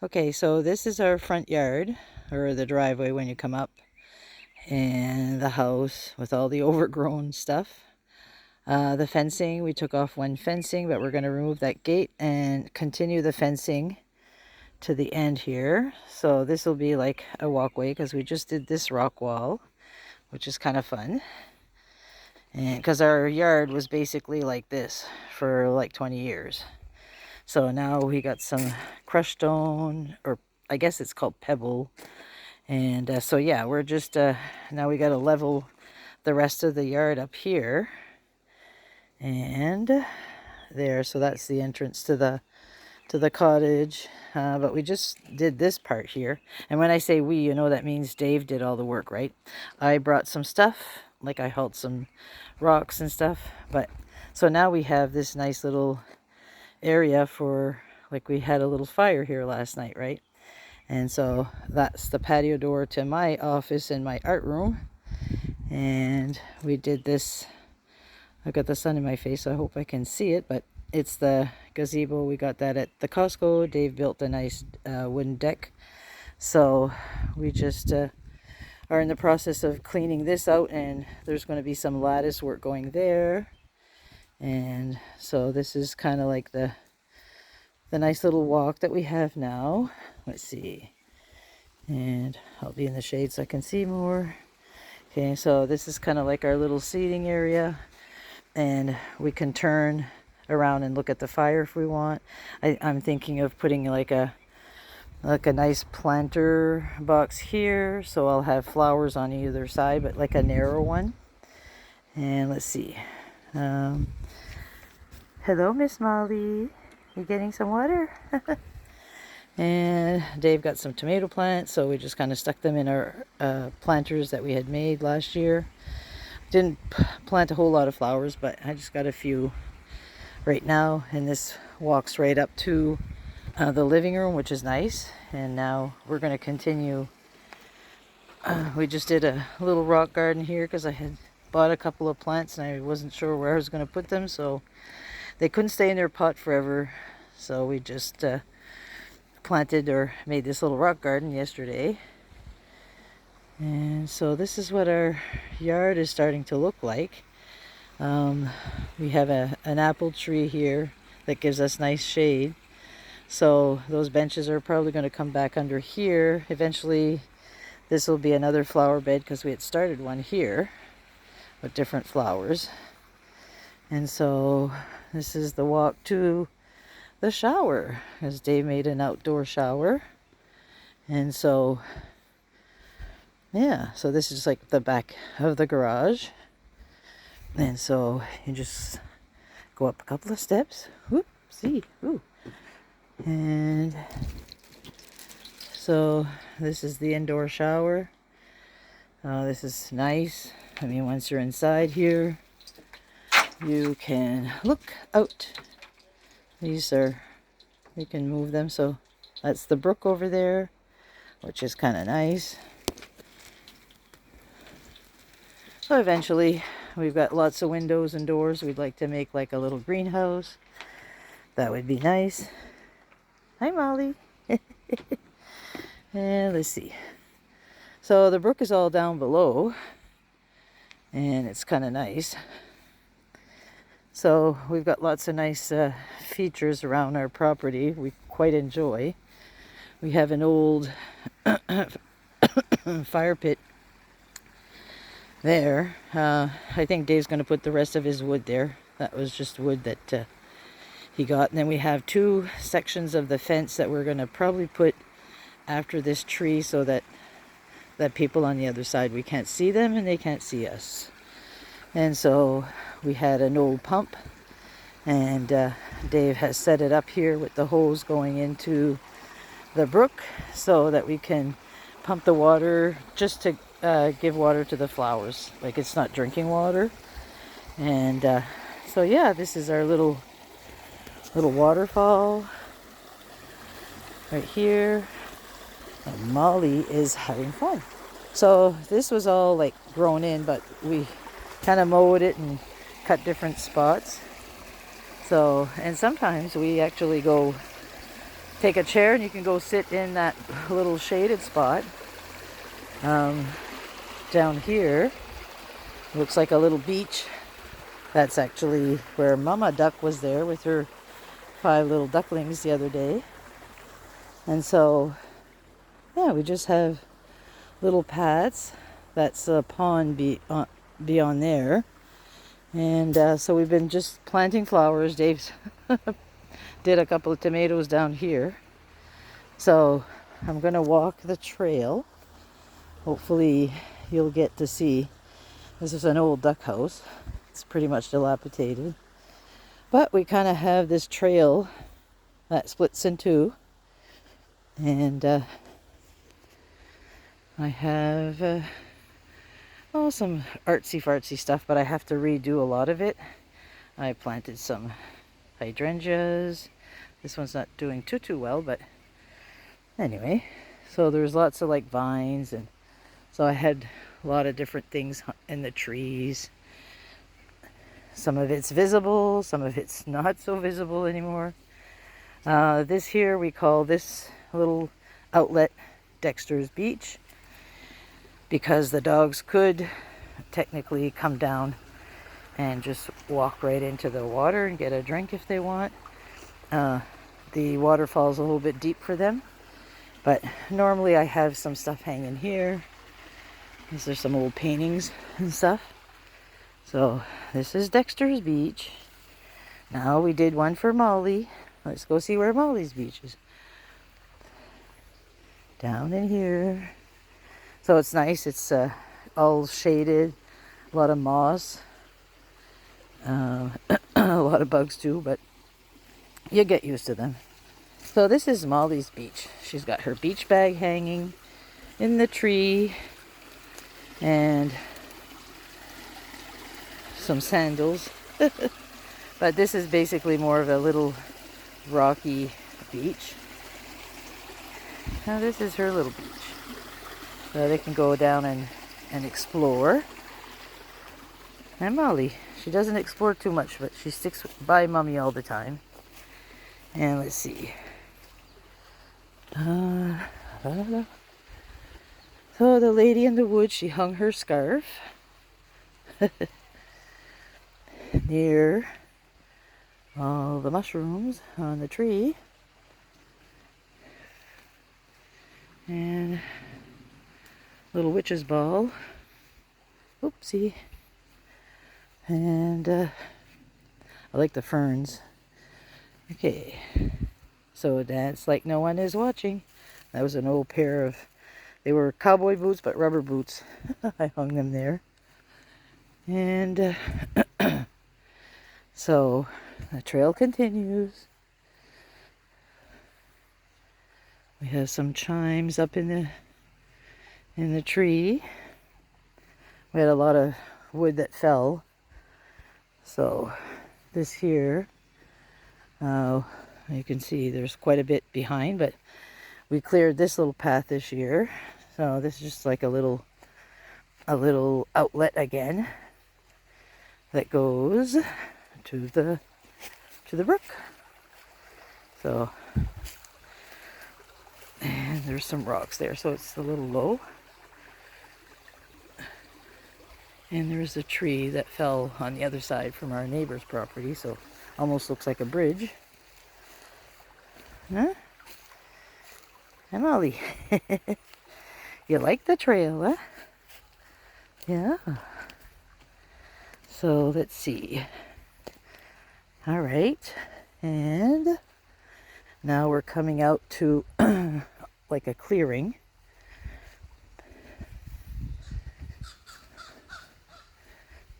Okay, so this is our front yard, or the driveway when you come up, and the house with all the overgrown stuff. The fencing, we took off one fencing, but we're going to remove that gate and continue the fencing to the end here. So this will be like a walkway because we just did this rock wall, which is kind of fun. And because our yard was basically like this for like 20 years. So now we got some crushed stone, or I guess it's called pebble. And so yeah, we're just now we got to level the rest of the yard up here and there. So that's the entrance to the cottage. But we just did this part here. And when I say we, you know, that means Dave did all the work, right? I brought some stuff, like I hauled some rocks and stuff. But so now we have this nice little area for, like, we had a little fire here last night, right? And so that's the patio door to my office and my art room. And we did this. I've got the sun in my face, so I hope I can see it, but it's the gazebo. We got that at the Costco. Dave built a nice wooden deck. So we just are in the process of cleaning this out, and there's going to be some lattice work going there. And so this is kind of like the nice little walk that we have now. Let's see. And I'll be in the shade so I can see more. Okay, so this is kind of like our little seating area. And we can turn around and look at the fire if we want. I'm thinking of putting like a nice planter box here. So I'll have flowers on either side, but like a narrow one. And let's see. Hello, Miss Molly. You getting some water? And Dave got some tomato plants, so we just kind of stuck them in our planters that we had made last year. Didn't plant a whole lot of flowers, but I just got a few right now. And this walks right up to the living room, which is nice. And now we're going to continue. We just did a little rock garden here because I had bought a couple of plants and I wasn't sure where I was going to put them, so they couldn't stay in their pot forever. So we just planted or made this little rock garden yesterday. And so this is what our yard is starting to look like. We have an apple tree here that gives us nice shade. So those benches are probably going to come back under here. Eventually this will be another flower bed because we had started one here with different flowers. And so this is the walk to the shower, as Dave made an outdoor shower. And so yeah, so this is like the back of the garage. And so you just go up a couple of steps. Whoop, see, ooh. And so this is the indoor shower. This is nice. I mean, once you're inside here, you can look out. These are, you can move them. So that's the brook over there, which is kind of nice. So eventually, we've got lots of windows and doors. We'd like to make like a little greenhouse. That would be nice. Hi, Molly. And let's see. So the brook is all down below, and it's kind of nice. So we've got lots of nice features around our property we quite enjoy. We have an old fire pit there. I think Dave's going to put the rest of his wood there. That was just wood that he got. And then we have two sections of the fence that we're going to probably put after this tree so that people on the other side, we can't see them and they can't see us. And so we had an old pump, and Dave has set it up here with the hose going into the brook so that we can pump the water just to give water to the flowers. Like, it's not drinking water. And so yeah, this is our little waterfall right here. And Molly is having fun. So this was all like grown in, but we kind of mowed it and cut different spots. So, and sometimes we actually go take a chair and you can go sit in that little shaded spot. Down here looks like a little beach. That's actually where Mama Duck was there with her 5 little ducklings the other day. And so, yeah, we just have little paths. That's a pond beyond there. And so we've been just planting flowers. Dave's did a couple of tomatoes down here. So I'm going to walk the trail. Hopefully you'll get to see. This is an old duck house. It's pretty much dilapidated. But we kind of have this trail that splits in two. And I have some artsy-fartsy stuff, but I have to redo a lot of it. I planted some hydrangeas. This one's not doing too well, but anyway. So there's lots of like vines, and so I had a lot of different things in the trees. Some of it's visible, some of it's not so visible anymore. This here, we call this little outlet Dexter's Beach, because the dogs could technically come down and just walk right into the water and get a drink if they want. The waterfall's a little bit deep for them, but normally I have some stuff hanging here. These are some old paintings and stuff. So this is Dexter's Beach. Now we did one for Molly. Let's go see where Molly's beach is. Down in here. So it's nice. It's all shaded. A lot of moss. A lot of bugs too, but you get used to them. So this is Molly's beach. She's got her beach bag hanging in the tree. And some sandals. But this is basically more of a little rocky beach. Now this is her little beach. So they can go down and explore. And Molly, she doesn't explore too much, but she sticks by Mommy all the time. And let's see. So the lady in the woods, she hung her scarf near all the mushrooms on the tree. And little witch's ball. Oopsie. And I like the ferns. Okay. So dance like no one is watching. That was an old pair of, they were cowboy boots, but rubber boots. I hung them there. And so the trail continues. We have some chimes up in the tree. We had a lot of wood that fell. So this here, you can see there's quite a bit behind, but we cleared this little path this year. So this is just like a little outlet again that goes to the brook. So, and there's some rocks there, so it's a little low. And there's a tree that fell on the other side from our neighbor's property, so almost looks like a bridge. Huh? Hey, Molly. You like the trail, huh? Yeah. So let's see. All right. And now we're coming out to like a clearing.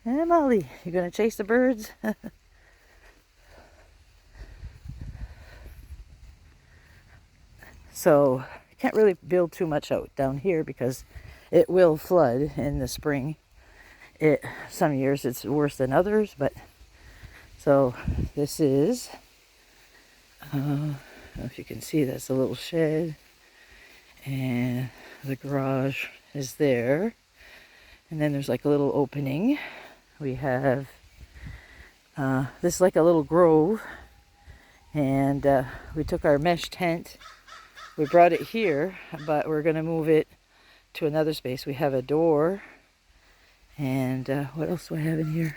Hey, Molly, you gonna chase the birds? So I can't really build too much out down here because it will flood in the spring. Some years it's worse than others, but so this is, I don't know if you can see, that's a little shed, and the garage is there, and then there's like a little opening. We have this is like a little grove, And we took our mesh tent. We brought it here, but we're going to move it to another space. We have a door. And what else do I have in here?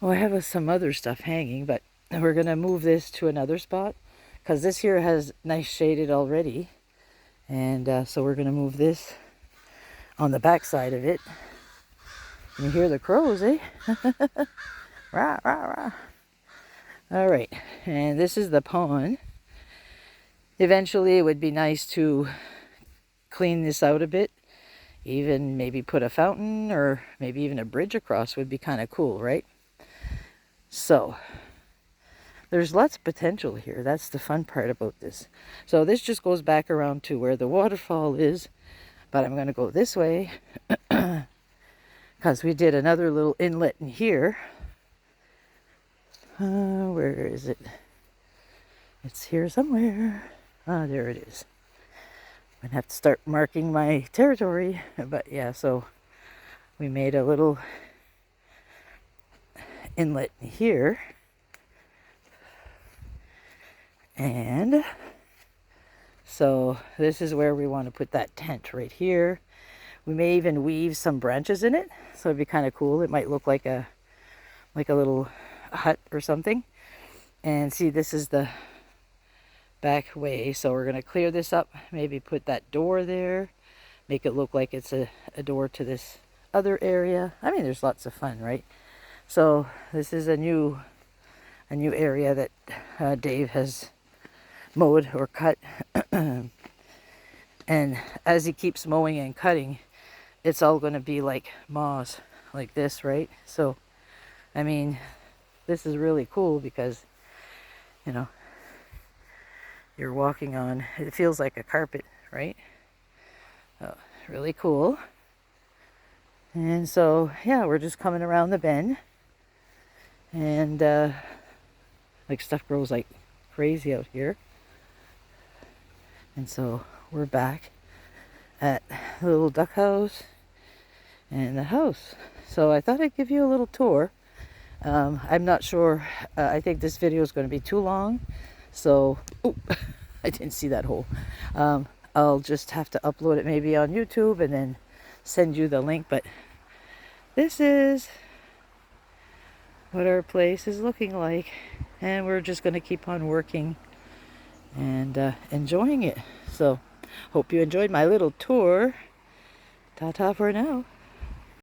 Oh, I have some other stuff hanging, but we're going to move this to another spot because this here has nice shaded already. And so we're going to move this on the back side of it. And you hear the crows, eh? Rah, rah, rah. All right, and this is the pond. Eventually, it would be nice to clean this out a bit. Even maybe put a fountain or maybe even a bridge across would be kind of cool, right? So, there's lots of potential here. That's the fun part about this. So this just goes back around to where the waterfall is. But I'm going to go this way because we did another little inlet in here. Where is it? It's here somewhere. Ah, there it is. I'm going to have to start marking my territory. But yeah, so we made a little inlet here. And so this is where we want to put that tent right here. We may even weave some branches in it. So it'd be kind of cool. It might look like a little hut or something. And see, this is the back way. So we're going to clear this up. Maybe put that door there. Make it look like it's a door to this other area. I mean, there's lots of fun, right? So this is a new area that Dave has mowed or cut. And as he keeps mowing and cutting, it's all going to be like moss, like this, right? So, I mean, this is really cool because, you know, you're walking on, it feels like a carpet, right? Oh, really cool. And so, yeah, we're just coming around the bend. And, like, stuff grows like crazy out here. And so, we're back at the little duck house and the house. So I thought I'd give you a little tour. I'm not sure. I think this video is going to be too long. So, oh, I didn't see that hole. I'll just have to upload it maybe on YouTube and then send you the link. But this is what our place is looking like. And we're just going to keep on working and enjoying it. So, hope you enjoyed my little tour. Ta-ta for now.